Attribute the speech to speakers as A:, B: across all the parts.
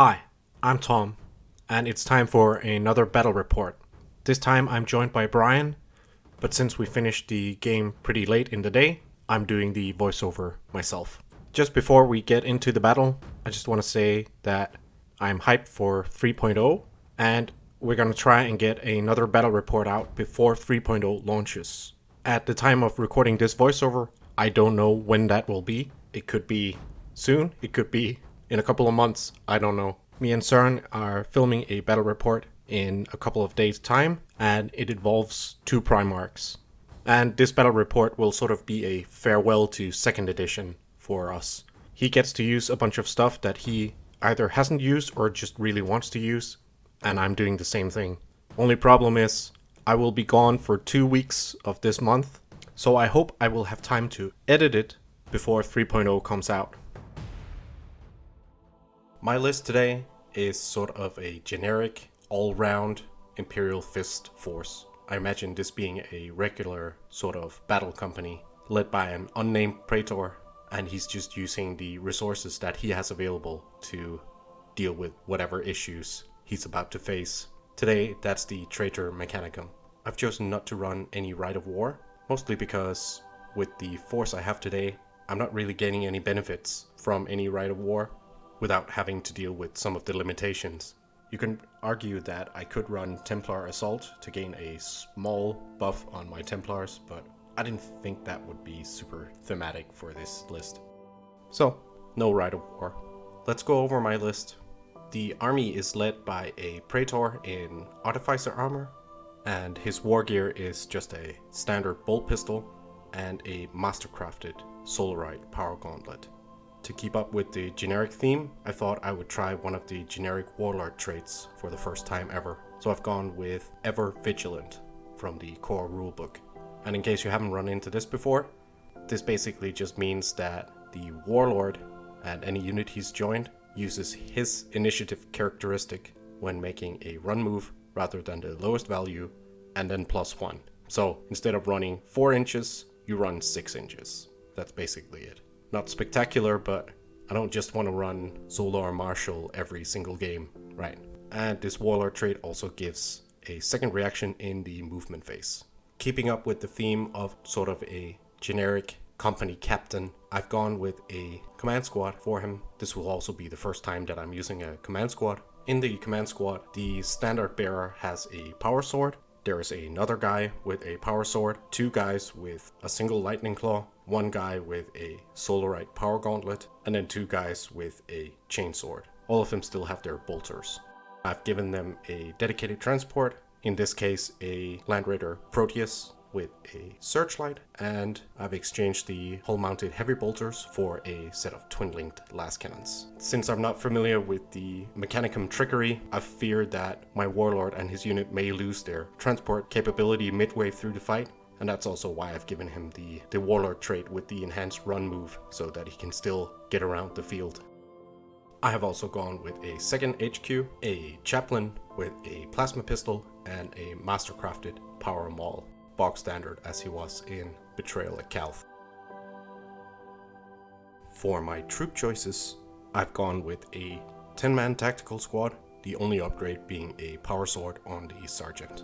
A: Hi, I'm Tom, and it's time for another battle report. This time I'm joined by Brian, but since we finished the game pretty late in the day, I'm doing the voiceover myself. Just before we get into the battle, I just want to say that I'm hyped for 3.0, and we're going to try and get another battle report out before 3.0 launches. At the time of recording this voiceover, I don't know when that will be. It could be soon, it could be in a couple of months, I don't know. Me and CERN are filming a battle report in a couple of days' time, and it involves two Primarchs. And this battle report will sort of be a farewell to 2nd edition for us. He gets to use a bunch of stuff that he either hasn't used or just really wants to use, and I'm doing the same thing. Only problem is, I will be gone for 2 weeks of this month, so I hope I will have time to edit it before 3.0 comes out. My list today is sort of a generic, all-round Imperial Fist force. I imagine this being a regular sort of battle company led by an unnamed Traitor, and he's just using the resources that he has available to deal with whatever issues he's about to face. Today, that's the Traitor Mechanicum. I've chosen not to run any Rite of War, mostly because with the force I have today, I'm not really gaining any benefits from any Rite of War without having to deal with some of the limitations. You can argue that I could run Templar Assault to gain a small buff on my Templars, but I didn't think that would be super thematic for this list. So, no Rite of War. Let's go over my list. The army is led by a Praetor in Artificer armor, and his war gear is just a standard bolt pistol and a mastercrafted Solarite power gauntlet. To keep up with the generic theme, I thought I would try one of the generic warlord traits for the first time ever. So I've gone with Ever Vigilant from the core rulebook. And in case you haven't run into this before, this basically just means that the warlord and any unit he's joined uses his initiative characteristic when making a run move rather than the lowest value and then +1. So instead of running 4 inches, you run 6 inches. That's basically it. Not spectacular, but I don't just want to run Solar Marshal every single game, right? And this Warlord trait also gives a second reaction in the movement phase. Keeping up with the theme of sort of a generic company captain, I've gone with a command squad for him. This will also be the first time that I'm using a command squad. In the command squad, the standard bearer has a power sword. There is another guy with a power sword, 2 guys with a single lightning claw, 1 guy with a Solarite power gauntlet, and then 2 guys with a chainsword. All of them still have their bolters. I've given them a dedicated transport, in this case a Land Raider Proteus with a searchlight, and I've exchanged the hull-mounted heavy bolters for a set of twin-linked lascannons. Since I'm not familiar with the Mechanicum trickery, I've feared that my warlord and his unit may lose their transport capability midway through the fight, and that's also why I've given him the warlord trait with the enhanced run move, so that he can still get around the field. I have also gone with a second HQ, a chaplain with a plasma pistol, and a mastercrafted power maul. Bog standard as he was in Betrayal at Calth. For my troop choices, I've gone with a 10-man tactical squad, the only upgrade being a power sword on the sergeant.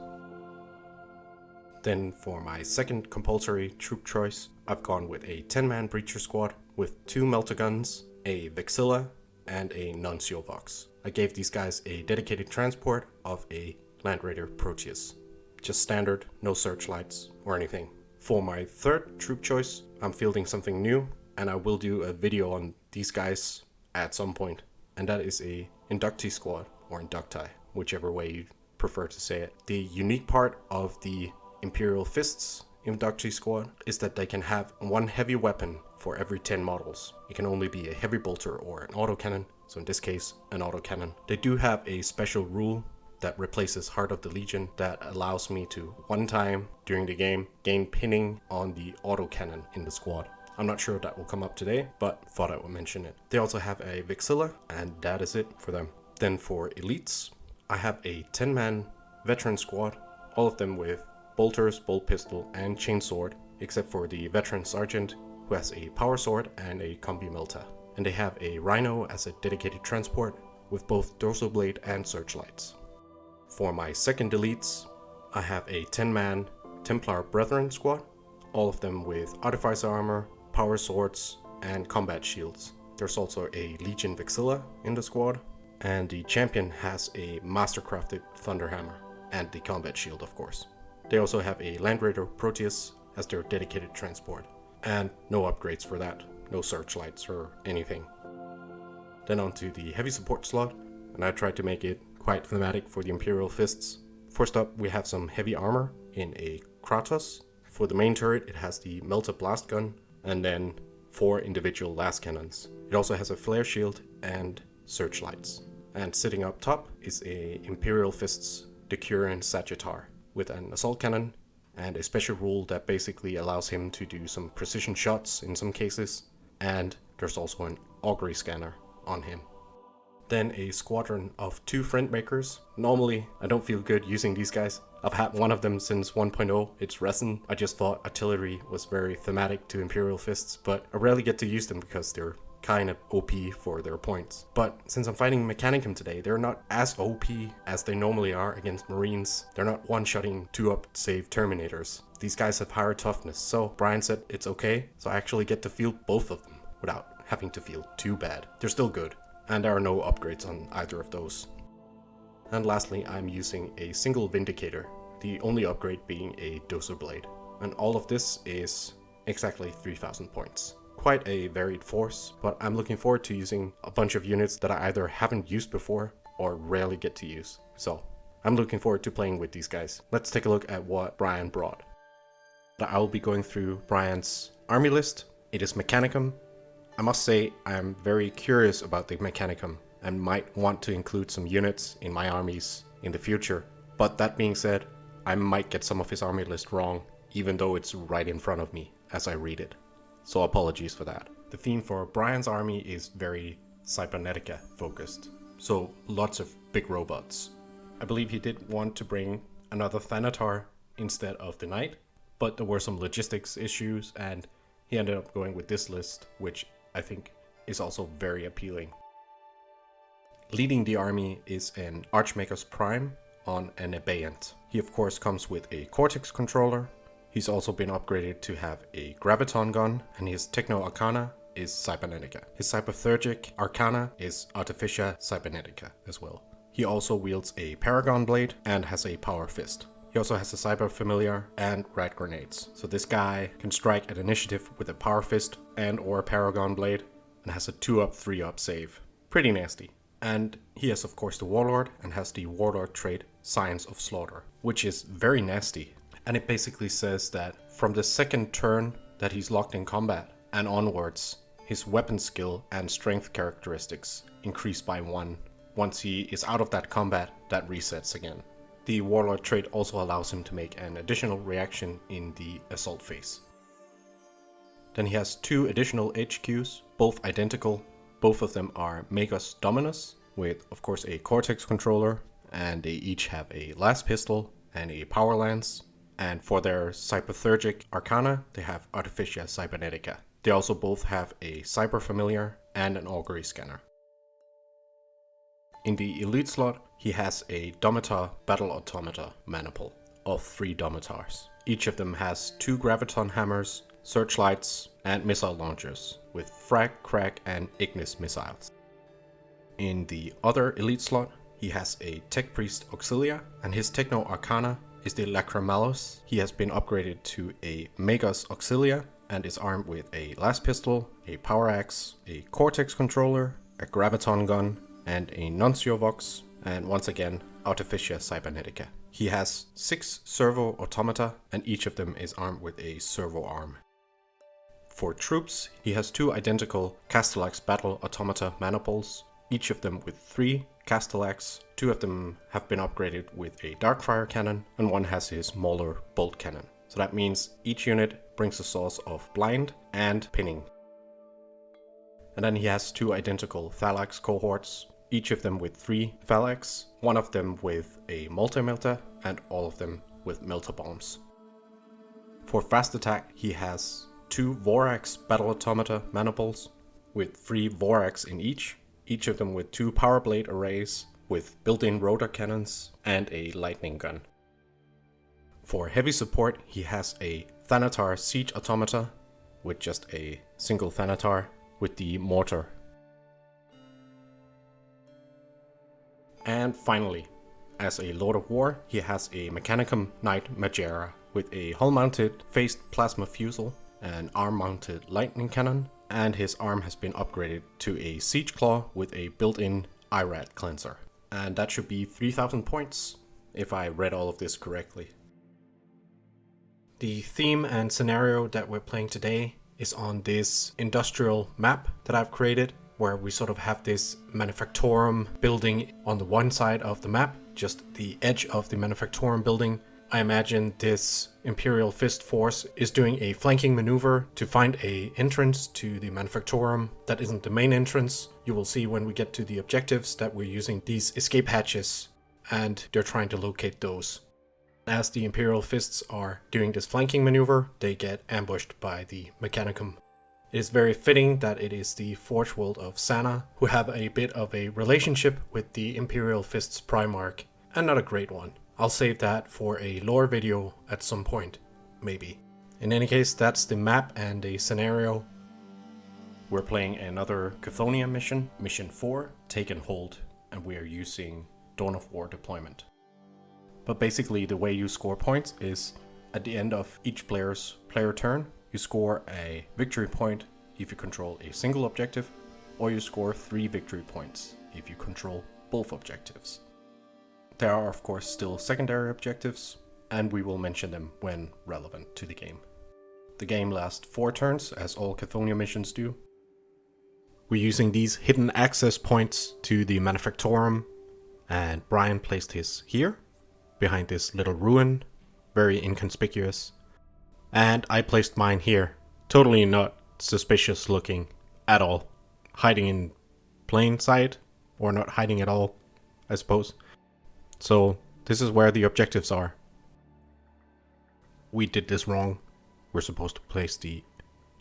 A: Then for my second compulsory troop choice, I've gone with a 10-man breacher squad with 2 meltaguns, a Vexilla, and a Nuncio Vox. I gave these guys a dedicated transport of a Land Raider Proteus. Just standard, no searchlights or anything. For my third troop choice, I'm fielding something new, and I will do a video on these guys at some point. And that is a inductee squad, or inducti, whichever way you prefer to say it. The unique part of the Imperial Fists inductee squad is that they can have 1 heavy weapon for every 10 models. It can only be a heavy bolter or an autocannon, so in this case, an autocannon. They do have a special rule that replaces Heart of the Legion that allows me to, 1 time during the game, gain pinning on the autocannon in the squad. I'm not sure if that will come up today, but thought I would mention it. They also have a Vexilla, and that is it for them. Then for elites, I have a 10-man veteran squad, all of them with bolters, bolt pistol, and chainsword, except for the veteran sergeant, who has a power sword and a combi melta. And they have a Rhino as a dedicated transport, with both dorsal blade and searchlights. For my second elites, I have a 10-man Templar Brethren squad, all of them with Artificer armor, power swords, and combat shields. There's also a Legion Vexilla in the squad, and the champion has a mastercrafted Thunderhammer, and the combat shield of course. They also have a Land Raider Proteus as their dedicated transport, and no upgrades for that, no searchlights or anything. Then onto the heavy support slot, and I tried to make it quite thematic for the Imperial Fists. First up, we have some heavy armor in a Kratos. For the main turret, it has the Melta Blast Gun, and then 4 individual las cannons. It also has a flare shield and searchlights. And sitting up top is a Imperial Fists Decurion Sagittar with an assault cannon and a special rule that basically allows him to do some precision shots in some cases, and there's also an augury scanner on him. Then a squadron of 2 friend makers. Normally I don't feel good using these guys. I've had one of them since 1.0, it's Resin. I just thought artillery was very thematic to Imperial Fists, but I rarely get to use them because they're kind of OP for their points. But since I'm fighting Mechanicum today, they're not as OP as they normally are against Marines. They're not one-shotting 2-up save Terminators. These guys have higher toughness, so Brian said it's okay, so I actually get to field both of them without having to feel too bad. They're still good, and there are no upgrades on either of those. And lastly, I'm using a single Vindicator, the only upgrade being a Dozer Blade. And all of this is exactly 3000 points. Quite a varied force, but I'm looking forward to using a bunch of units that I either haven't used before or rarely get to use. So I'm looking forward to playing with these guys. Let's take a look at what Brian brought. I will be going through Brian's army list. It is Mechanicum. I must say I'm very curious about the Mechanicum and might want to include some units in my armies in the future. But that being said, I might get some of his army list wrong, even though it's right in front of me as I read it. So apologies for that. The theme for Brian's army is very Cybernetica focused, so lots of big robots. I believe he did want to bring another Thanatar instead of the Knight, but there were some logistics issues and he ended up going with this list, which I think is also very appealing. Leading the army is an Archmaker's Prime on an Abeyant. He of course comes with a Cortex controller. He's also been upgraded to have a Graviton gun, and his Techno Arcana is Cybernetica. His Cyberthurgic Arcana is Artificia Cybernetica as well. He also wields a Paragon Blade and has a Power Fist. He also has a Cyber Familiar and Rat Grenades. So this guy can strike at initiative with a Power Fist and or a Paragon Blade and has a 2-up, 3-up save. Pretty nasty. And he has of course the Warlord and has the Warlord trait Science of Slaughter, which is very nasty. And it basically says that from the second turn that he's locked in combat and onwards, his weapon skill and strength characteristics increase by 1. Once he is out of that combat, that resets again. The Warlord trait also allows him to make an additional reaction in the assault phase. Then he has 2 additional HQs, both identical. Both of them are Magus Dominus, with of course a Cortex controller, and they each have a Las Pistol and a Power Lance. And for their Cyberthurgic Arcana, they have Artificia Cybernetica. They also both have a Cyber Familiar and an Augury Scanner. In the Elite slot, he has a Domitar Battle Automata Maniple of 3 Domitars. Each of them has 2 Graviton Hammers, Searchlights, and Missile Launchers, with Frag, Crack, and Ignis missiles. In the other Elite slot, he has a Tech Priest Auxilia, and his Techno Arcana is the Lacrimalus. He has been upgraded to a Magus Auxilia and is armed with a Las Pistol, a Power Axe, a Cortex controller, a Graviton gun, and a Nuncio Vox, and once again Artificia Cybernetica. He has 6 Servo Automata, and each of them is armed with a Servo Arm. For troops, he has 2 identical Castellax Battle Automata Maniples, each of them with 3 Castellax. 2 of them have been upgraded with a Darkfire Cannon, and 1 has his Mauler Bolt Cannon. So that means each unit brings a source of blind and pinning. And then he has 2 identical Thalax cohorts, each of them with 3 Thalax, 1 of them with a Multi-Melta, and all of them with Melta Bombs. For fast attack, he has 2 Vorax Battle Automata Maniples, with 3 Vorax in each, each of them with 2 power blade arrays with built-in rotor cannons and a lightning gun. For heavy support, he has a Thanatar siege automata with just a single Thanatar with the mortar. And finally, as a Lord of War, he has a Mechanicum Knight Magera with a hull-mounted phased plasma fusel, an arm-mounted lightning cannon, and his arm has been upgraded to a siege claw with a built-in IRAD cleanser. And that should be 3000 points, if I read all of this correctly. The theme and scenario that we're playing today is on this industrial map that I've created, where we sort of have this Manufactorum building on the one side of the map, just the edge of the Manufactorum building. I imagine this Imperial Fist force is doing a flanking maneuver to find an entrance to the Manufactorum that isn't the main entrance. You will see when we get to the objectives that we're using these escape hatches, and they're trying to locate those. As the Imperial Fists are doing this flanking maneuver, they get ambushed by the Mechanicum. It is very fitting that it is the Forge World of Xana who have a bit of a relationship with the Imperial Fists Primarch, and not a great one. I'll save that for a lore video at some point, maybe. In any case, that's the map and the scenario. We're playing another Chthonian mission, Mission 4, Take and Hold, and we are using Dawn of War deployment. But basically the way you score points is at the end of each player's player turn, you score a victory point if you control a single objective, or you score 3 victory points if you control both objectives. There are of course still secondary objectives, and we will mention them when relevant to the game. The game lasts 4 turns, as all Chthonian missions do. We're using these hidden access points to the Manufactorum, and Brian placed his here, behind this little ruin, very inconspicuous. And I placed mine here, totally not suspicious looking at all, hiding in plain sight, or not hiding at all, I suppose. So this is where the objectives are. We did this wrong. We're supposed to place the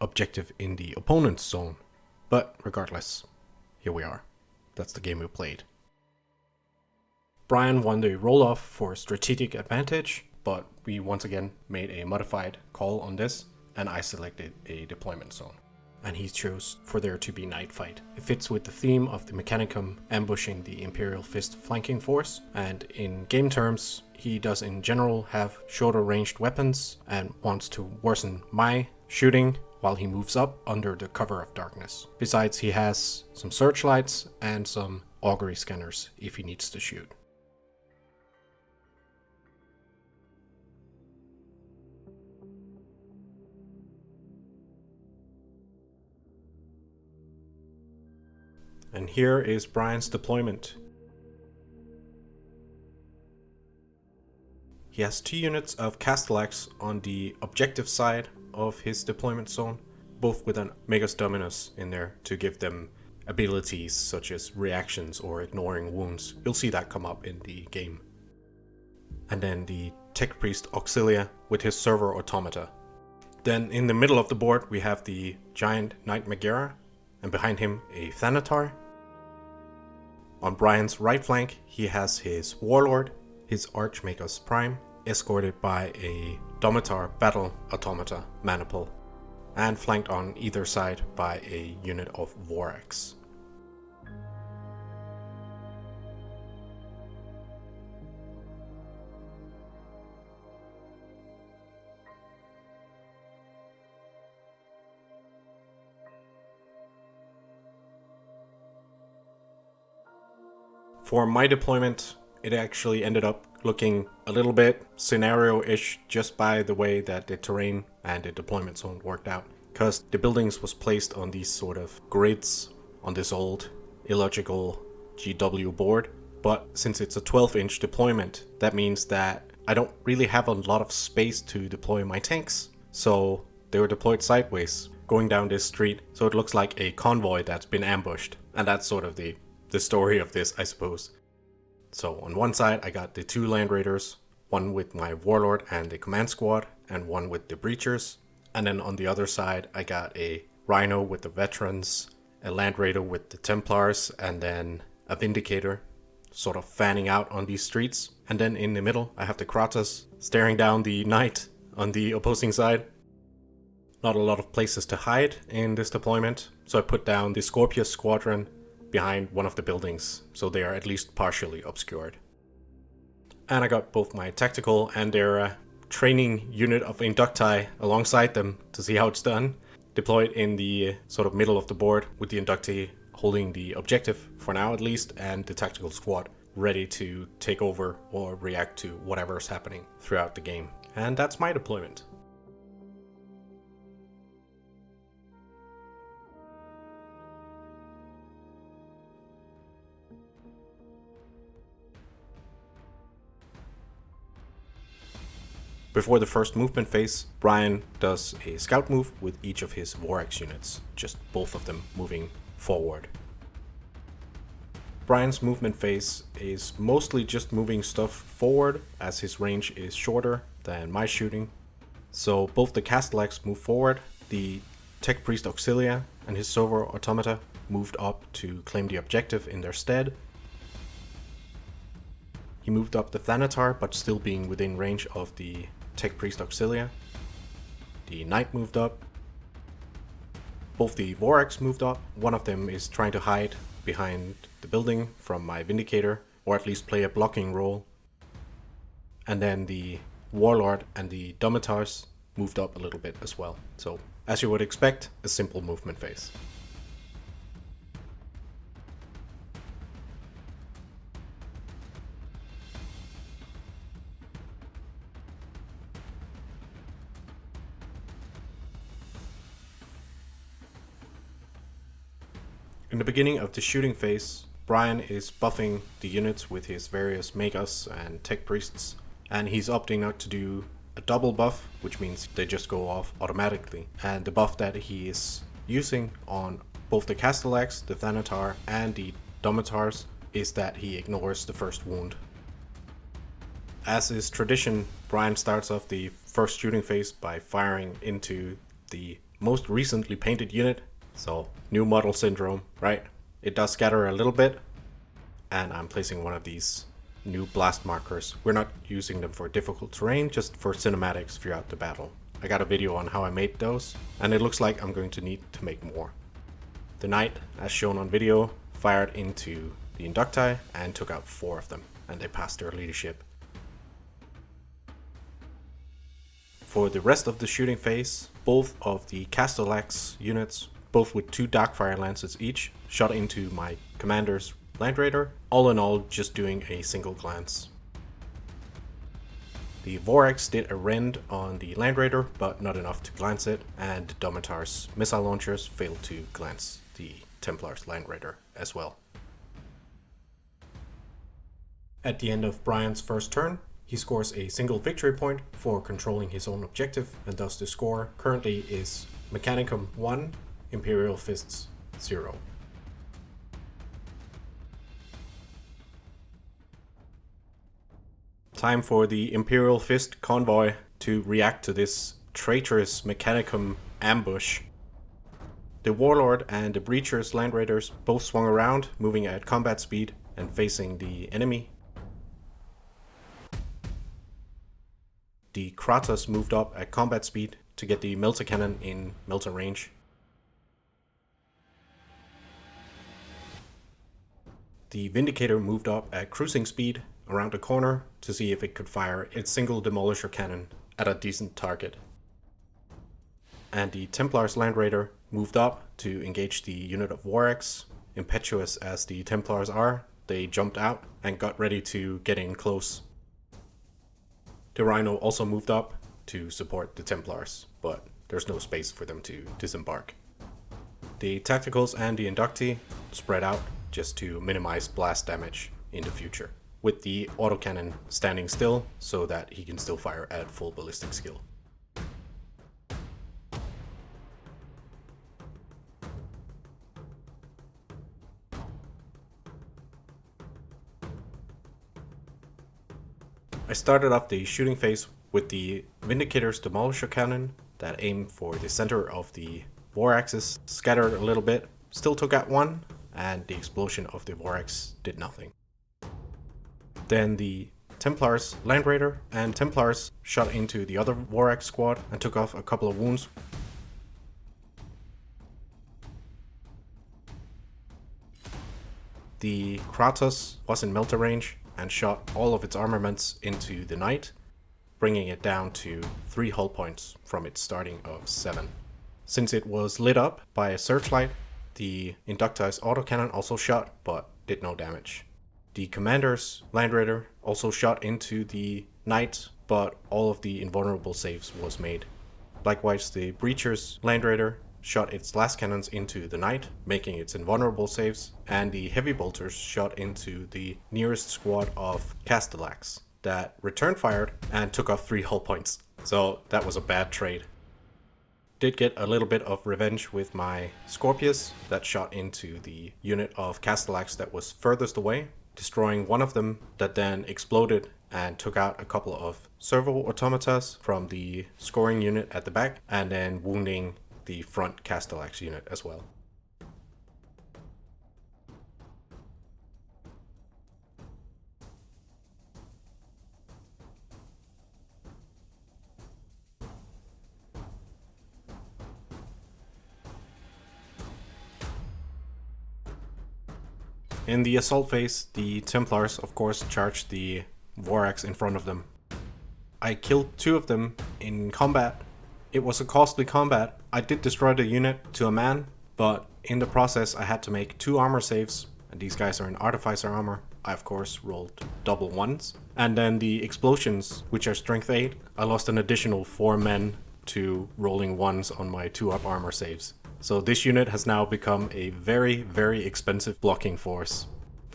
A: objective in the opponent's zone. But regardless, here we are. That's the game we played. Brian won the roll-off for strategic advantage, but we once again made a modified call on this, and I selected a deployment zone. And he chose for there to be night fight. It fits with the theme of the Mechanicum ambushing the Imperial Fist flanking force, and in game terms, he does in general have shorter ranged weapons and wants to worsen my shooting while he moves up under the cover of darkness. Besides, he has some searchlights and some augury scanners if he needs to shoot. And here is Brian's deployment. He has 2 units of Castellax on the objective side of his deployment zone, both with an Megas Dominus in there to give them abilities such as reactions or ignoring wounds. You'll see that come up in the game. And then the Tech Priest Auxilia with his Server Automata. Then in the middle of the board we have the giant Knight Magera, and behind him a Thanatar. On Brian's right flank he has his Warlord, his Archmagus Prime, escorted by a Domitar Battle Automata Maniple, and flanked on either side by a unit of Vorax. For my deployment, it actually ended up looking a little bit scenario-ish just by the way that the terrain and the deployment zone worked out. Because the buildings was placed on these sort of grids on this old illogical GW board. But since it's a 12-inch deployment, that means that I don't really have a lot of space to deploy my tanks. So they were deployed sideways, going down this street. So it looks like a convoy that's been ambushed. And that's sort of the story of this, I suppose. So on one side I got the 2 Land Raiders, one with my Warlord and the Command Squad, and one with the Breachers. And then on the other side I got a Rhino with the Veterans, a Land Raider with the Templars, and then a Vindicator sort of fanning out on these streets. And then in the middle, I have the Kratos staring down the Knight on the opposing side. Not a lot of places to hide in this deployment, so I put down the Scorpius Squadron behind one of the buildings, so they are at least partially obscured. And I got both my tactical and their training unit of Inducti alongside them to see how it's done, deployed in the sort of middle of the board with the Inducti holding the objective for now at least, and the tactical squad ready to take over or react to whatever is happening throughout the game. And that's my deployment. Before the first movement phase, Brian does a scout move with each of his Vorax units, just both of them moving forward. Brian's movement phase is mostly just moving stuff forward, as his range is shorter than my shooting. So both the Castellax move forward, the Tech Priest Auxilia and his Server Automata moved up to claim the objective in their stead. He moved up the Thanatar, but still being within range of the Tech Priest Auxilia. The Knight moved up. Both the Vorax moved up. One of them is trying to hide behind the building from my Vindicator, or at least play a blocking role. And then the Warlord and the Domitars moved up a little bit as well. So, as you would expect, a simple movement phase. In the beginning of the shooting phase, Brian is buffing the units with his various Megas and Tech Priests, and he's opting not to do a double buff, which means they just go off automatically. And the buff that he is using on both the Castellax, the Thanatar, and the Domitars is that he ignores the first wound. As is tradition, Brian starts off the first shooting phase by firing into the most recently painted unit. So, new model syndrome, right? It does scatter a little bit, and I'm placing one of these new blast markers. We're not using them for difficult terrain, just for cinematics throughout the battle. I got a video on how I made those, and it looks like I'm going to need to make more. The Knight, as shown on video, fired into the Inducti and took out 4 of them, and they passed their leadership. For the rest of the shooting phase, both of the Castellax units, both with 2 Darkfire Lances each, shot into my commander's Land Raider, all in all just doing a single glance. The Vorax did a rend on the Land Raider, but not enough to glance it, and Domitar's missile launchers failed to glance the Templar's Land Raider as well. At the end of Brian's first turn, he scores a single victory point for controlling his own objective, and thus the score currently is Mechanicum 1, Imperial Fists 0. Time for the Imperial Fist convoy to react to this traitorous Mechanicum ambush. The Warlord and the Breacher's Land Raiders both swung around, moving at combat speed and facing the enemy. The Kratos moved up at combat speed to get the Melta Cannon in Melta range. The Vindicator moved up at cruising speed around the corner to see if it could fire its single Demolisher cannon at a decent target. And the Templar's Land Raider moved up to engage the unit of Vorax. Impetuous as the Templars are, they jumped out and got ready to get in close. The Rhino also moved up to support the Templars, but there's no space for them to disembark. The Tacticals and the Inducti spread out just to minimize blast damage in the future, with the autocannon standing still so that he can still fire at full ballistic skill. I started off the shooting phase with the Vindicator's Demolisher Cannon that aimed for the center of the Voraxes, scattered a little bit still took out one, and the explosion of the Vorax did nothing. Then the Templars, Land Raider, and Templars shot into the other Vorax squad and took off a couple of wounds. The Kratos was in melter range and shot all of its armaments into the Knight, bringing it down to 3 hull points from its starting of 7. Since it was lit up by a searchlight, the Inductized autocannon also shot, but did no damage. The Commander's Land Raider also shot into the Knight, but all of the invulnerable saves was made. Likewise, the Breacher's Land Raider shot its last cannons into the Knight, making its invulnerable saves, and the Heavy Bolters shot into the nearest squad of Castellax that return fired and took off 3 hull points. So that was a bad trade. Did get a little bit of revenge with my Scorpius that shot into the unit of Castellax that was furthest away, destroying one of them that then exploded and took out a couple of servo automatas from the scoring unit at the back, and then wounding the front Castellax unit as well. In the assault phase, the Templars of course charged the Vorax in front of them. I killed 2 of them in combat. It was a costly combat. I did destroy the unit to a man, but in the process I had to make 2 armor saves, and these guys are in Artificer armor. I of course rolled double 1s. And then the explosions, which are strength 8, I lost an additional 4 men to rolling 1s on my 2-up armor saves. So this unit has now become a very, very expensive blocking force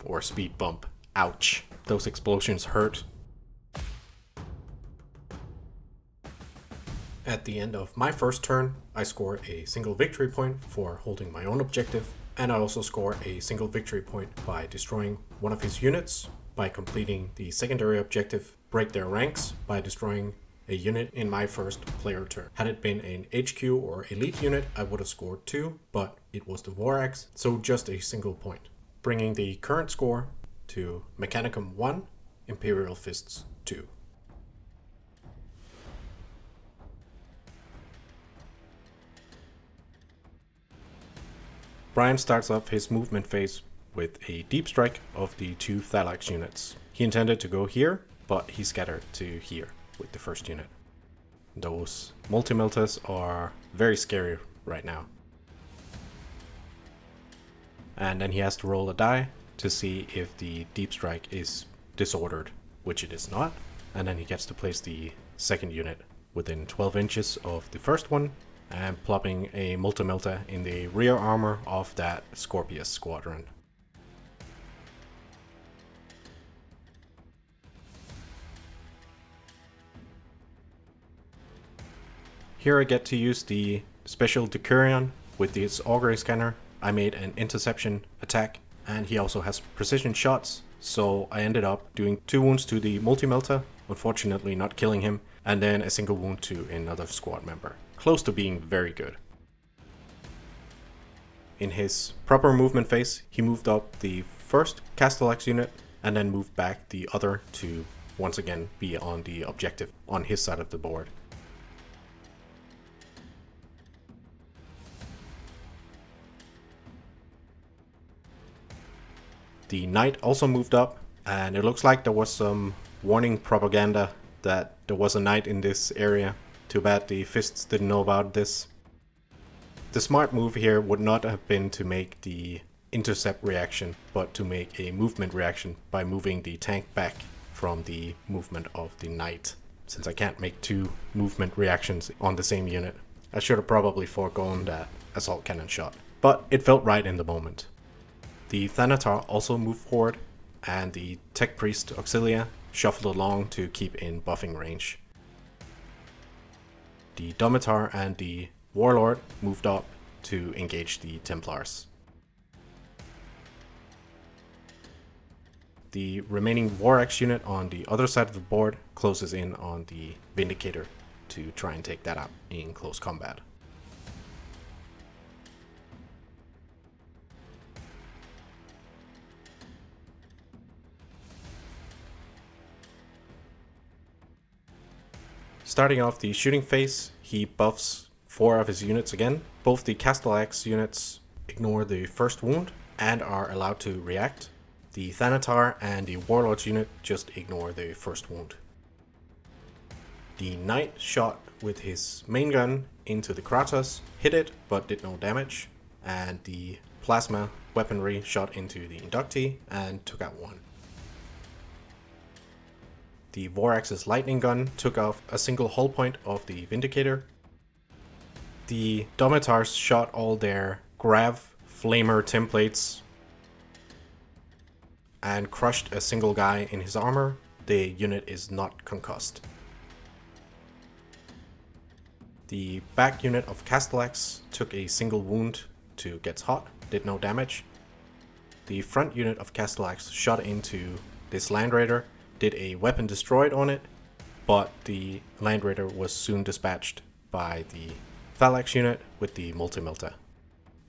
A: or speed bump. Ouch. Those explosions hurt. At the end of my first turn, I score a single victory point for holding my own objective, and I also score a single victory point by destroying one of his units, by completing the secondary objective, break their ranks, by destroying a unit in my first player turn. Had it been an HQ or elite unit, I would have scored 2, but it was the Vorax, so just a single point. Bringing the current score to Mechanicum 1, Imperial Fists 2. Brian starts off his movement phase with a deep strike of the 2 Thalax units. He intended to go here, but he scattered to here with the first unit. Those multi-meltas are very scary right now. And then he has to roll a die to see if the deep strike is disordered, which it is not. And then he gets to place the second unit within 12 inches of the first one, and plopping a multi-melta in the rear armor of that Scorpius squadron. Here I get to use the special Decurion with its augury scanner. I made an interception attack, and he also has precision shots, so I ended up doing 2 wounds to the multi-melta, unfortunately not killing him, and then a single wound to another squad member. Close to being very good. In his proper movement phase, he moved up the first Castellax unit and then moved back the other to once again be on the objective on his side of the board. The Knight also moved up, and it looks like there was some warning propaganda that there was a Knight in this area. Too bad the Fists didn't know about this. The smart move here would not have been to make the intercept reaction, but to make a movement reaction by moving the tank back from the movement of the Knight, since I can't make 2 movement reactions on the same unit. I should have probably foregone that assault cannon shot, but it felt right in the moment. The Thanatar also moved forward, and the Tech Priest Auxilia shuffled along to keep in buffing range. The Domitar and the Warlord moved up to engage the Templars. The remaining Vorax unit on the other side of the board closes in on the Vindicator to try and take that out in close combat. Starting off the shooting phase, he buffs 4 of his units again. Both the Castellax units ignore the first wound and are allowed to react. The Thanatar and the Warlord's unit just ignore the first wound. The Knight shot with his main gun into the Kratos, hit it but did no damage, and the Plasma weaponry shot into the Inductee and took out 1. The Vorax's lightning gun took off a single hull point of the Vindicator. The Domitars shot all their Grav Flamer templates and crushed a single guy in his armor. The unit is not concussed. The back unit of Castellax took a single wound to Gets Hot, did no damage. The front unit of Castellax shot into this Land Raider, did a weapon destroyed on it, but the Land Raider was soon dispatched by the Thalax unit with the Multi-Melta.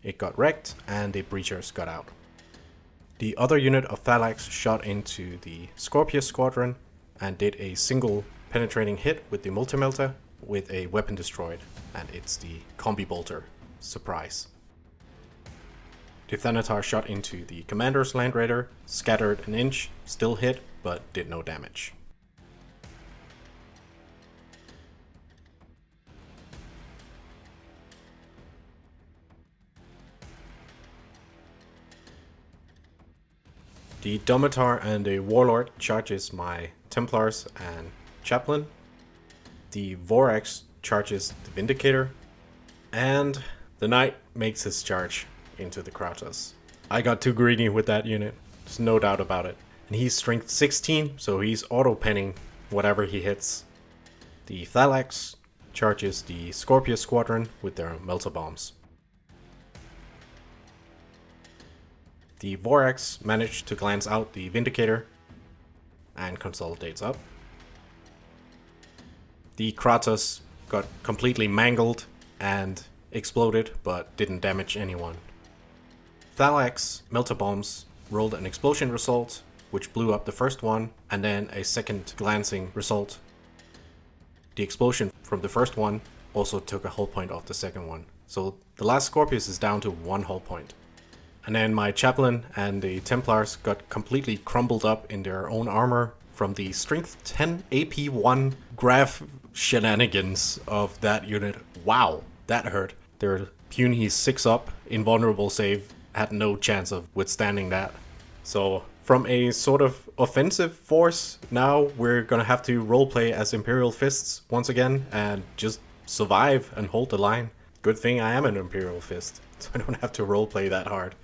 A: It got wrecked and the Breachers got out. The other unit of Thalax shot into the Scorpius squadron and did a single penetrating hit with the Multi-Melta with a weapon destroyed, and it's the Combi Bolter. Surprise. The Thanatar shot into the Commander's Land Raider, scattered an inch, still hit, but did no damage. The Domitar and the Warlord charges my Templars and Chaplain. The Vorax charges the Vindicator. And the Knight makes his charge into the Kratos. I got too greedy with that unit, there's no doubt about it. And he's strength 16, so he's auto-penning whatever he hits. The Thalax charges the Scorpius squadron with their Melta bombs. The Vorax managed to glance out the Vindicator and consolidates up. The Kratos got completely mangled and exploded, but didn't damage anyone. Thalax Melta bombs rolled an explosion result, which blew up the first one, and then a second glancing result. The explosion from the first one also took a hull point off the second one. So the last Scorpius is down to 1 hull point. And then my Chaplain and the Templars got completely crumbled up in their own armor from the strength 10 AP1 Graph shenanigans of that unit. Wow, that hurt. Their puny 6 up invulnerable save had no chance of withstanding that. So from a sort of offensive force, now we're gonna have to roleplay as Imperial Fists once again and just survive and hold the line. Good thing I am an Imperial Fist, so I don't have to roleplay that hard.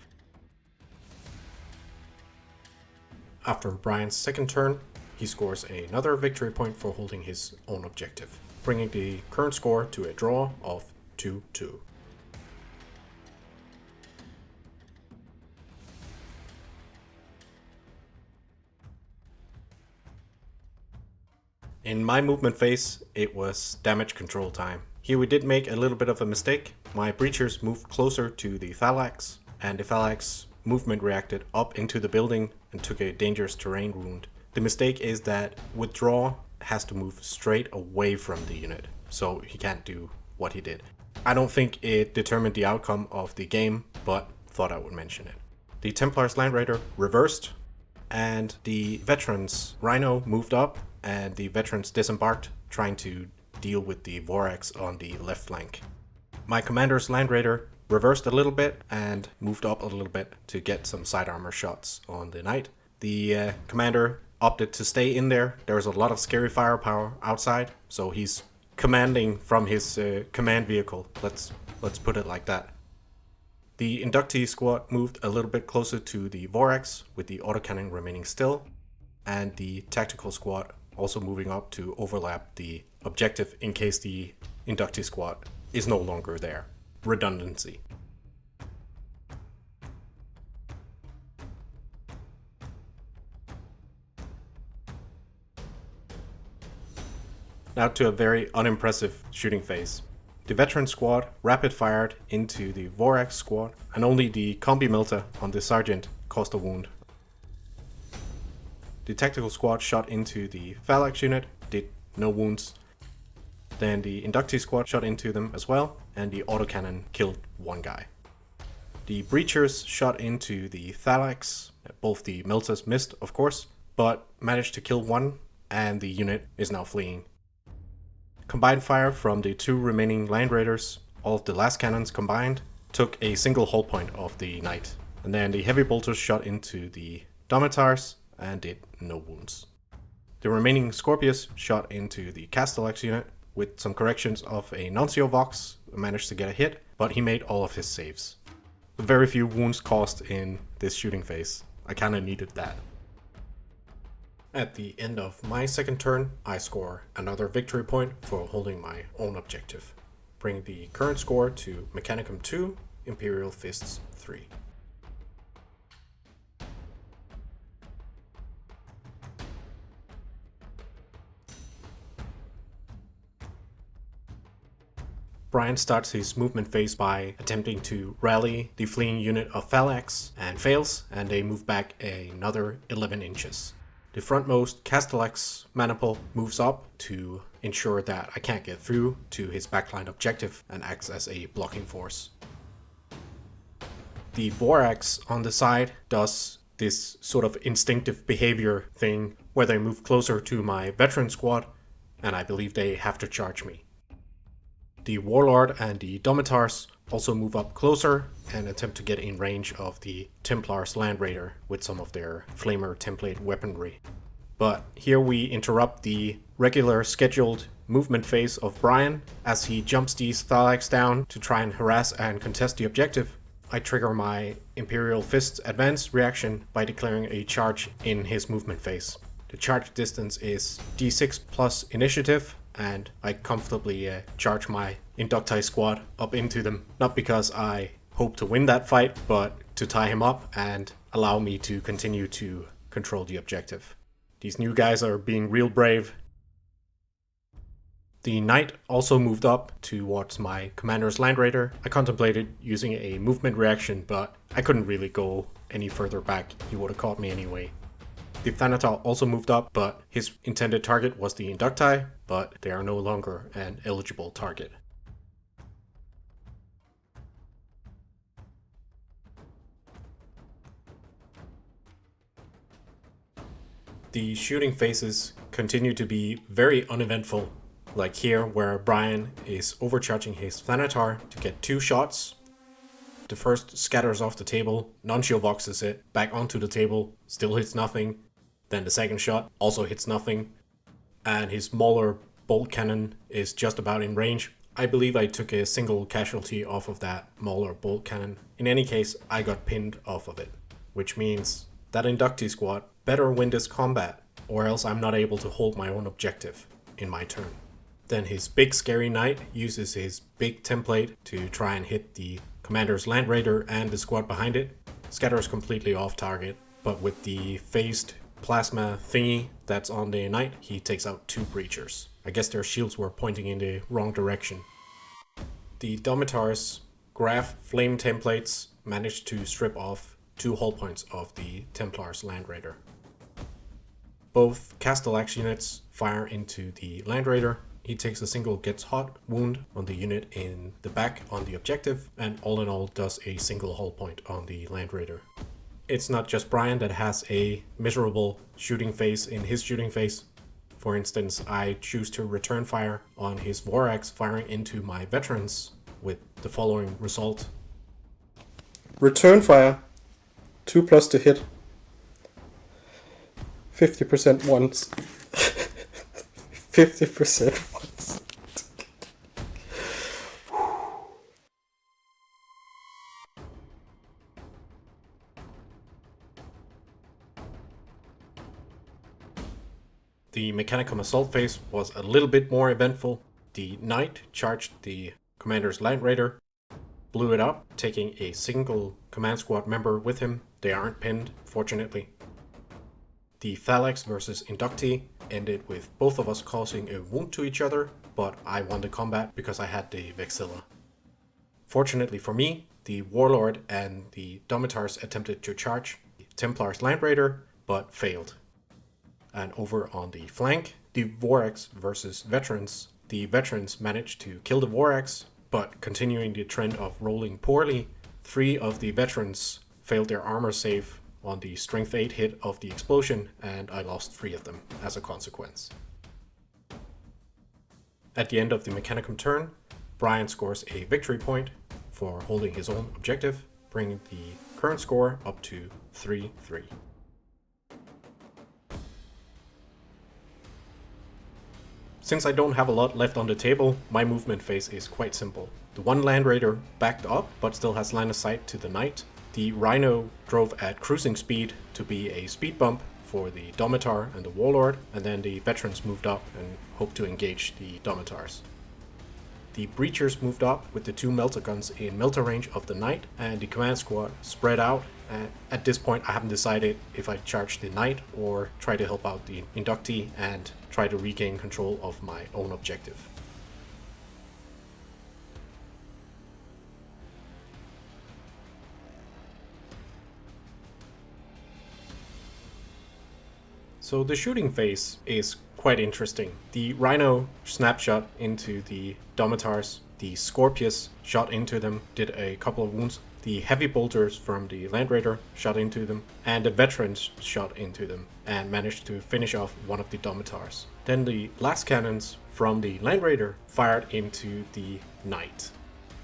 A: After Brian's second turn, he scores another victory point for holding his own objective, bringing the current score to a draw of 2-2. In my movement phase, it was damage control time. Here we did make a little bit of a mistake. My Breachers moved closer to the Thalax, and the Thalax movement reacted up into the building and took a dangerous terrain wound. The mistake is that Withdraw has to move straight away from the unit, so he can't do what he did. I don't think it determined the outcome of the game, but thought I would mention it. The Templar's Land Raider reversed, and the Veterans Rhino moved up, and the Veterans disembarked, trying to deal with the Vorax on the left flank. My Commander's Land Raider reversed a little bit and moved up a little bit to get some side armor shots on the Knight. The Commander opted to stay in there. There was a lot of scary firepower outside, so he's commanding from his command vehicle. Let's put it like that. The Inductee squad moved a little bit closer to the Vorax, with the autocannon remaining still, and the Tactical squad also moving up to overlap the objective in case the Inductee squad is no longer there. Redundancy. Now to a very unimpressive shooting phase. The Veteran squad rapid fired into the Vorax squad, and only the Combi Melta on the Sergeant caused a wound. The Tactical squad shot into the Phalanx unit, did no wounds. Then the inductee squad shot into them as well, and the autocannon killed one guy. The breachers shot into the Thalax. Both the melters missed, of course, but managed to kill one, and the unit is now fleeing. Combined fire from the 2 remaining Land Raiders, all of the last cannons combined, took a single hull point of the knight. And then the heavy bolters shot into the Domitars and did no wounds. The remaining Scorpius shot into the Castellax unit. With some corrections of a Nuncio Vox, managed to get a hit, but he made all of his saves. Very few wounds caused in this shooting phase. I kinda needed that. At the end of my second turn, I score another victory point for holding my own objective, bringing the current score to Mechanicum 2, Imperial Fists 3. Brian starts his movement phase by attempting to rally the fleeing unit of Phalanx and fails, and they move back another 11 inches. The frontmost Castellax maniple moves up to ensure that I can't get through to his backline objective and acts as a blocking force. The Vorax on the side does this sort of instinctive behavior thing where they move closer to my veteran squad, and I believe they have to charge me. The Warlord and the Domitars also move up closer and attempt to get in range of the Templars Land Raider with some of their Flamer template weaponry. But here we interrupt the regular scheduled movement phase of Brian as he jumps these Thalax down to try and harass and contest the objective. I trigger my Imperial Fists advance reaction by declaring a charge in his movement phase. The charge distance is d6 plus initiative, and I comfortably charge my Inducti squad up into them. Not because I hope to win that fight, but to tie him up and allow me to continue to control the objective. These new guys are being real brave. The Knight also moved up towards my Commander's Land Raider. I contemplated using a movement reaction, but I couldn't really go any further back. He would have caught me anyway. The Thanatar also moved up, but his intended target was the Inducti, but they are no longer an eligible target. The shooting phases continue to be very uneventful, like here where Brian is overcharging his Thanatar to get 2 shots. The first scatters off the table, Nuncio Voxes it back onto the table, still hits nothing. Then the second shot also hits nothing, and his Mauler bolt cannon is just about in range. I believe I took a single casualty off of that Mauler bolt cannon. In any case, I got pinned off of it, which means that Inductee squad better win this combat, or else I'm not able to hold my own objective in my turn. Then his big scary knight uses his big template to try and hit the Commander's Land Raider and the squad behind it. Scatters completely off target, but with the phased plasma thingy that's on the knight, he takes out 2 breachers. I guess their shields were pointing in the wrong direction. The Domitars Graph flame templates managed to strip off 2 hull points of the Templar's Land Raider. Both Castellax units fire into the Land Raider. He takes a single gets hot wound on the unit in the back on the objective, and all in all does a single hull point on the Land Raider. It's not just Brian that has a miserable shooting phase in his shooting phase. For instance, I choose to return fire on his Vorax firing into my veterans with the following result.
B: Return fire, 2+ to hit, 50% once, 50% once.
A: The Mechanicum assault phase was a little bit more eventful. The Knight charged the Commander's Land Raider, blew it up, taking a single command squad member with him. They aren't pinned, fortunately. The Thalax versus Inductee ended with both of us causing a wound to each other, but I won the combat because I had the Vexilla. Fortunately for me, the Warlord and the Domitars attempted to charge the Templar's Land Raider, but failed. And over on the flank, the Vorax versus Veterans the veterans managed to kill the War Axe, but continuing the trend of rolling poorly, 3 of the veterans failed their armor save on the strength 8 hit of the explosion, and I lost 3 of them as a consequence. At the end of the Mechanicum turn, Brian scores a victory point for holding his own objective, bringing the current score up to 3-3. Since I don't have a lot left on the table, my movement phase is quite simple. The one Land Raider backed up, but still has line of sight to the Knight. The Rhino drove at cruising speed to be a speed bump for the Domitar and the Warlord, and then the veterans moved up and hoped to engage the Domitars. The Breachers moved up with the 2 melter guns in melter range of the Knight, and the command squad spread out. At this point I haven't decided if I charge the Knight or try to help out the inductee and try to regain control of my own objective. So the shooting phase is quite interesting. The Rhino snapshot into the Domitars, the Scorpius shot into them, did a couple of wounds, the heavy bolters from the Land Raider shot into them, and the veterans shot into them and managed to finish off one of the Domitars. Then the last cannons from the Land Raider fired into the Knight.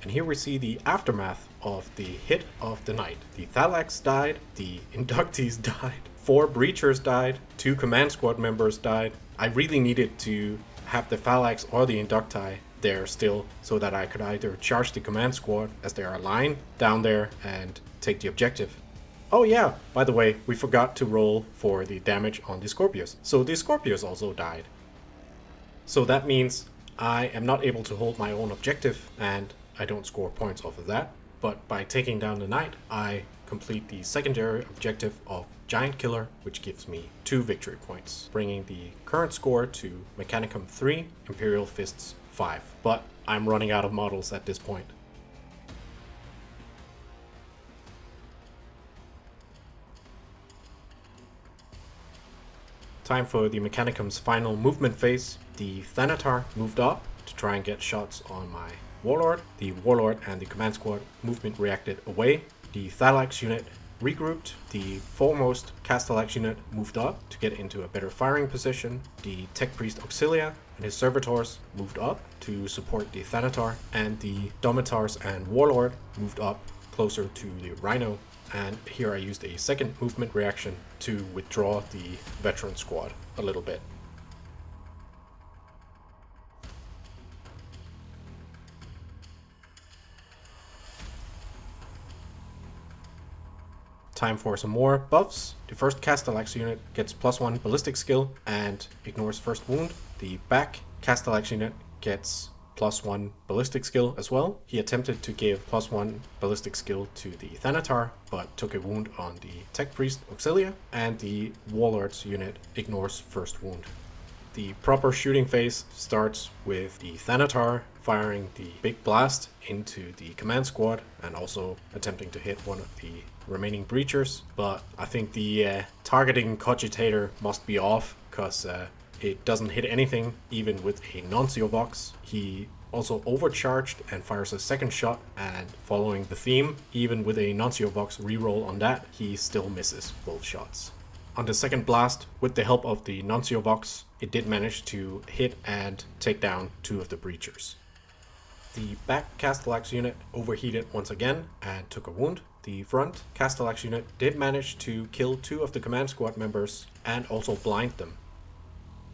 A: And here we see the aftermath of the hit of the Knight. The Thalax died, the inductees died, 4 breachers died, 2 command squad members died. I really needed to have the Thalax or the inductee there still so that I could either charge the command squad as they are aligned down there and take the objective. Oh yeah, by the way, we forgot to roll for the damage on the Scorpius. So the Scorpius also died. So that means I am not able to hold my own objective and I don't score points off of that. But by taking down the Knight, I complete the secondary objective of Giant Killer, which gives me 2 victory points, bringing the current score to Mechanicum 3, Imperial Fists 5. But I'm running out of models at this point. Time for the Mechanicum's final movement phase. The Thanatar moved up to try and get shots on my Warlord. The Warlord and the command squad movement reacted away. The Thalax unit regrouped. The foremost Castellax unit moved up to get into a better firing position. The Tech Priest Auxilia and his servitors moved up to support the Thanatar, and the Domitars and Warlord moved up closer to the Rhino. And here I used a second movement reaction to withdraw the veteran squad a little bit. Time for some more buffs. The first Castellax unit gets +1 ballistic skill and ignores first wound. The back Castellax unit gets +1 ballistic skill as well. He attempted to give +1 ballistic skill to the Thanatar, but took a wound on the Tech Priest Auxilia, and the Warlord's unit ignores first wound. The proper shooting phase starts with the Thanatar firing the big blast into the command squad and also attempting to hit one of the remaining breachers, but I think the targeting cogitator must be off because it doesn't hit anything even with a Nuncio box. He also overcharged and fires a second shot, and following the theme, even with a Nuncio box reroll on that, he still misses both shots. On the second blast, with the help of the Nuncio box, it did manage to hit and take down 2 of the breachers. The back Castellax unit overheated once again and took a wound. The front Castellax unit did manage to kill 2 of the command squad members and also blind them.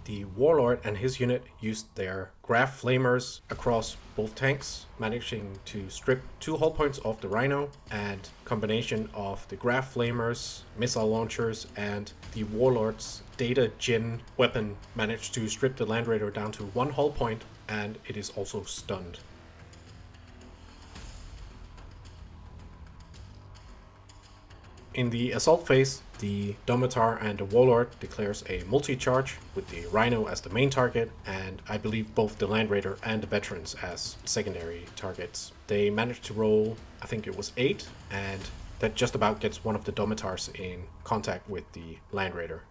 A: The Warlord and his unit used their Graph Flamers across both tanks, managing to strip 2 hull points off the Rhino, and combination of the Graph Flamers, missile launchers, and the Warlord's Data Gin weapon managed to strip the Land Raider down to 1 hull point, and it is also stunned. In the assault phase, the Domitar and the Warlord declares a multi-charge with the Rhino as the main target, and I believe both the Land Raider and the veterans as secondary targets. They managed to roll, I think it was 8, and that just about gets one of the Domitars in contact with the Land Raider.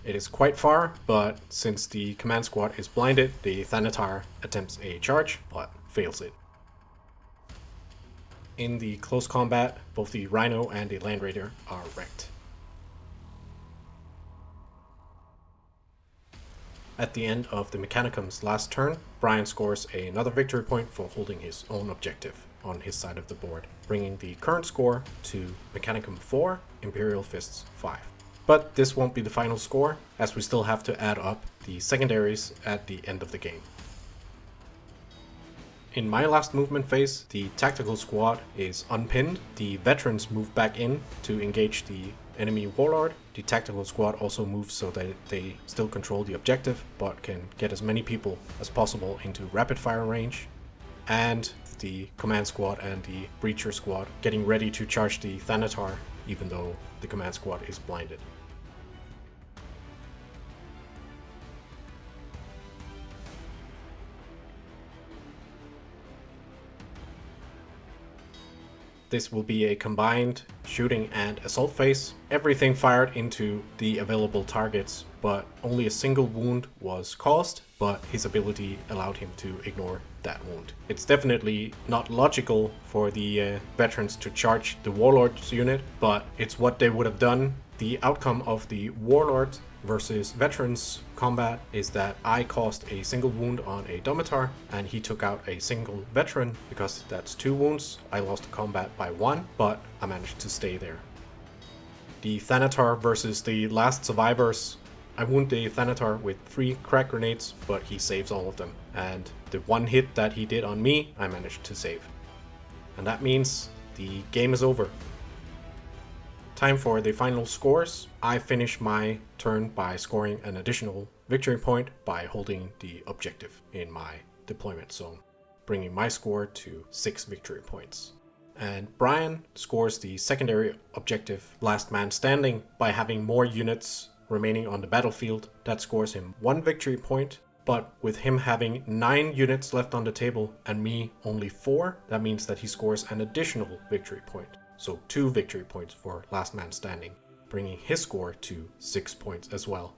A: It is quite far, but since the command squad is blinded, the Thanatar attempts a charge, but fails it. In the close combat, both the Rhino and the Land Raider are wrecked. At the end of the Mechanicum's last turn, Brian scores another victory point for holding his own objective on his side of the board, bringing the current score to Mechanicum 4, Imperial Fists 5. But this won't be the final score, as we still have to add up the secondaries at the end of the game. In my last movement phase, the tactical squad is unpinned. The veterans move back in to engage the enemy warlord. The tactical squad also moves so that they still control the objective, but can get as many people as possible into rapid fire range. And the command squad and the breacher squad getting ready to charge the Thanatar, even though the command squad is blinded. This will be a combined shooting and assault phase. Everything fired into the available targets, but only a single wound was caused, but his ability allowed him to ignore that wound. It's definitely not logical for the veterans to charge the Warlord's unit, but it's what they would have done. The outcome of the Warlord versus Veterans combat is that I caused a single wound on a Domitar and he took out a single Veteran. Because that's 2 wounds, I lost the combat by 1, but I managed to stay there. The Thanatar versus the last survivors. I wound the Thanatar with 3 crack grenades, but he saves all of them. And the 1 hit that he did on me, I managed to save. And that means the game is over. Time for the final scores. I finished my turn by scoring an additional victory point by holding the objective in my deployment zone, bringing my score to 6 victory points. And Brian scores the secondary objective, last man standing, by having more units remaining on the battlefield. That scores him 1 victory point, but with him having 9 units left on the table and me only 4, that means that he scores an additional victory point. So 2 victory points for last man standing, bringing his score to 6 points as well.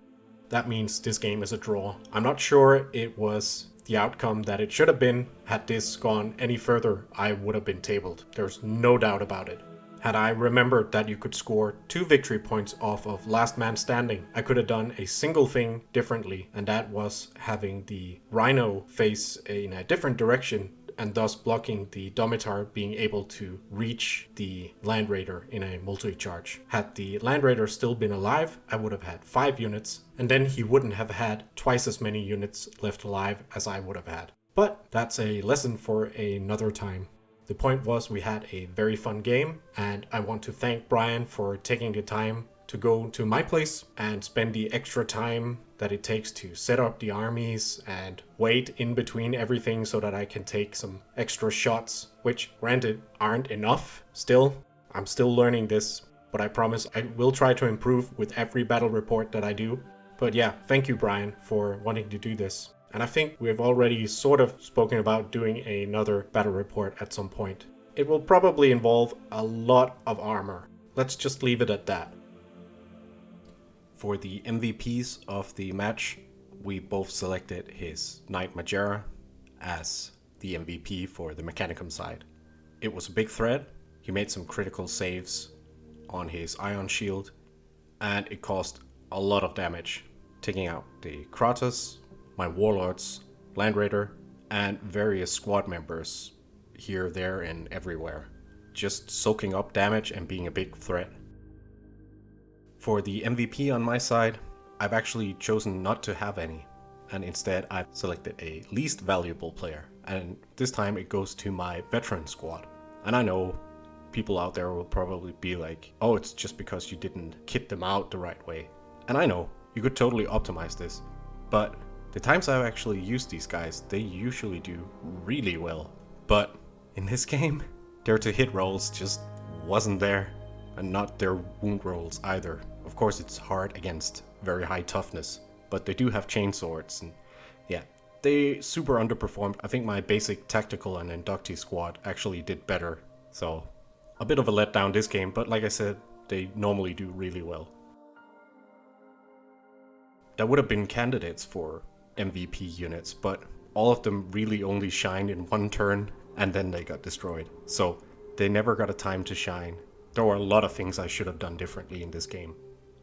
A: That means this game is a draw. I'm not sure it was the outcome that it should have been. Had this gone any further, I would have been tabled. There's no doubt about it. Had I remembered that you could score 2 victory points off of last man standing, I could have done a single thing differently, and that was having the Rhino face in a different direction, and thus blocking the Domitar being able to reach the Land Raider in a multi-charge. Had the Land Raider still been alive, I would have had 5 units, and then he wouldn't have had twice as many units left alive as I would have had. But that's a lesson for another time. The point was, we had a very fun game, and I want to thank Brian for taking the time to go to my place and spend the extra time that it takes to set up the armies and wait in between everything so that I can take some extra shots, which granted aren't enough. Still, I'm still learning this, but I promise I will try to improve with every battle report that I do. But yeah, thank you, Brian, for wanting to do this. And I think we've already sort of spoken about doing another battle report at some point. It will probably involve a lot of armor. Let's just leave it at that. For the MVPs of the match, we both selected his Knight Majera as the MVP for the Mechanicum side. It was a big threat. He made some critical saves on his Ion Shield, and it caused a lot of damage, taking out the Kratos, my Warlords, Land Raider, and various squad members here, there, and everywhere, just soaking up damage and being a big threat. For the MVP on my side, I've actually chosen not to have any, and instead I've selected a least valuable player, and this time it goes to my veteran squad. And I know people out there will probably be like, oh, it's just because you didn't kit them out the right way. And I know, you could totally optimize this, but the times I've actually used these guys, they usually do really well. But in this game, their to-hit rolls just wasn't there, and not their wound rolls either. Of course, it's hard against very high toughness, but they do have chainswords, and yeah, they super underperformed. I think my basic tactical and inductee squad actually did better, so a bit of a letdown this game, but like I said, they normally do really well. that would have been candidates for MVP units, but all of them really only shined in one turn and then they got destroyed. So they never got a time to shine. There were a lot of things I should have done differently in this game.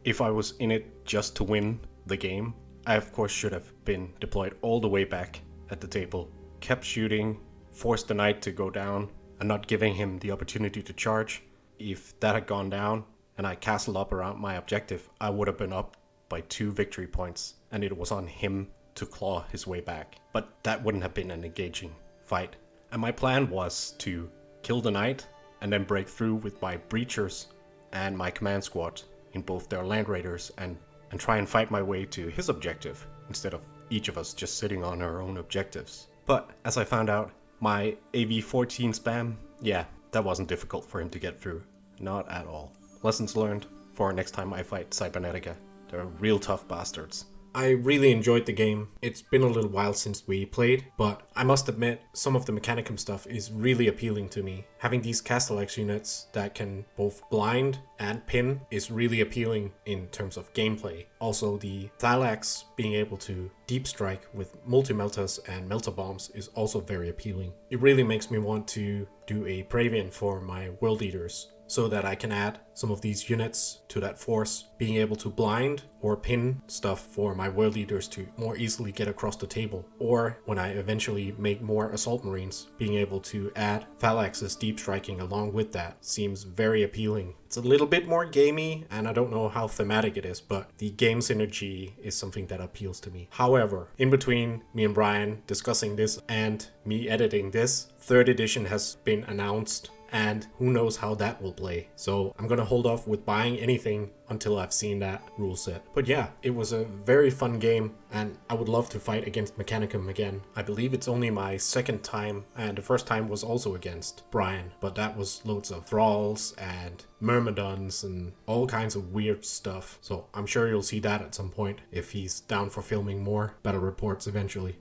A: If I was in it just to win the game, I of course should have been deployed all the way back at the table, kept shooting, forced the knight to go down, and not giving him the opportunity to charge. If that had gone down and I castled up around my objective, I would have been up by 2 victory points, and it was on him to claw his way back. But that wouldn't have been an engaging fight. And my plan was to kill the knight and then break through with my breachers and my command squad in both their land raiders and try and fight my way to his objective instead of each of us just sitting on our own objectives. But as I found out, my AV-14 spam, yeah, that wasn't difficult for him to get through. Not at all. Lessons learned for next time I fight Cybernetica. They're real tough bastards. I really enjoyed the game. It's been a little while since we played, but I must admit some of the Mechanicum stuff is really appealing to me. Having these Castellax units that can both blind and pin is really appealing in terms of gameplay. Also, the Thylax being able to deep strike with multi-meltas and melta bombs is also very appealing. It really makes me want to do a Praevian for my world eaters, so that I can add some of these units to that force, being able to blind or pin stuff for my world leaders to more easily get across the table. Or when I eventually make more assault marines, being able to add Thylax's deep striking along with that seems very appealing. It's a little bit more gamey, and I don't know how thematic it is, but the game synergy is something that appeals to me. However, in between me and Brian discussing this and me editing this, 3rd edition has been announced, and who knows how that will play. So I'm gonna hold off with buying anything until I've seen that rule set. But yeah, it was a very fun game, and I would love to fight against Mechanicum again. I believe it's only my 2nd time, and the 1st time was also against Brian, but that was loads of thralls and myrmidons and all kinds of weird stuff. So I'm sure you'll see that at some point if he's down for filming more battle reports eventually.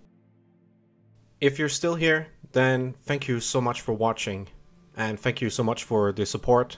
A: If you're still here, then thank you so much for watching. And thank you so much for the support.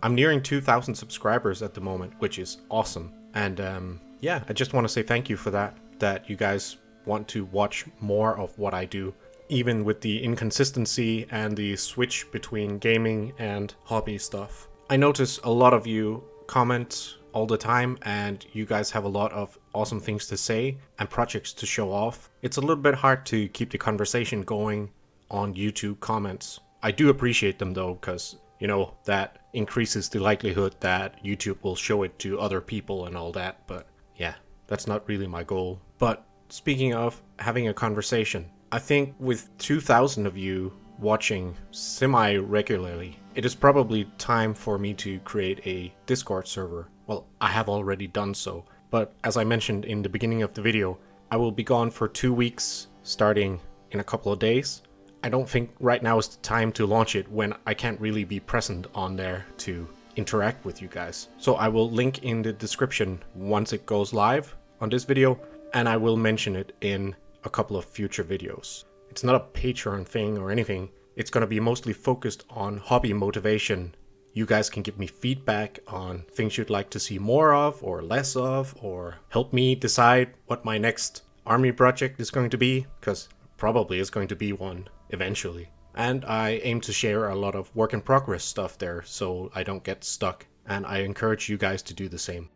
A: I'm nearing 2,000 subscribers at the moment, which is awesome. And yeah, I just want to say thank you for that you guys want to watch more of what I do, even with the inconsistency and the switch between gaming and hobby stuff. I notice a lot of you comment all the time, and you guys have a lot of awesome things to say and projects to show off. It's a little bit hard to keep the conversation going on YouTube comments. I do appreciate them though, because, you know, that increases the likelihood that YouTube will show it to other people and all that, but yeah, that's not really my goal. But speaking of having a conversation, I think with 2,000 of you watching semi-regularly, it is probably time for me to create a Discord server. Well, I have already done so, but as I mentioned in the beginning of the video, I will be gone for 2 weeks starting in a couple of days. I don't think right now is the time to launch it when I can't really be present on there to interact with you guys. So I will link in the description once it goes live on this video, and I will mention it in a couple of future videos. It's not a Patreon thing or anything. It's going to be mostly focused on hobby motivation. You guys can give me feedback on things you'd like to see more of or less of, or help me decide what my next army project is going to be, because probably is going to be one eventually. And I aim to share a lot of work in progress stuff there so I don't get stuck, and I encourage you guys to do the same.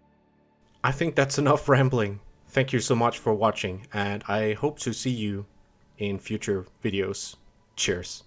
A: I think that's enough rambling. Thank you so much for watching, and I hope to see you in future videos. Cheers.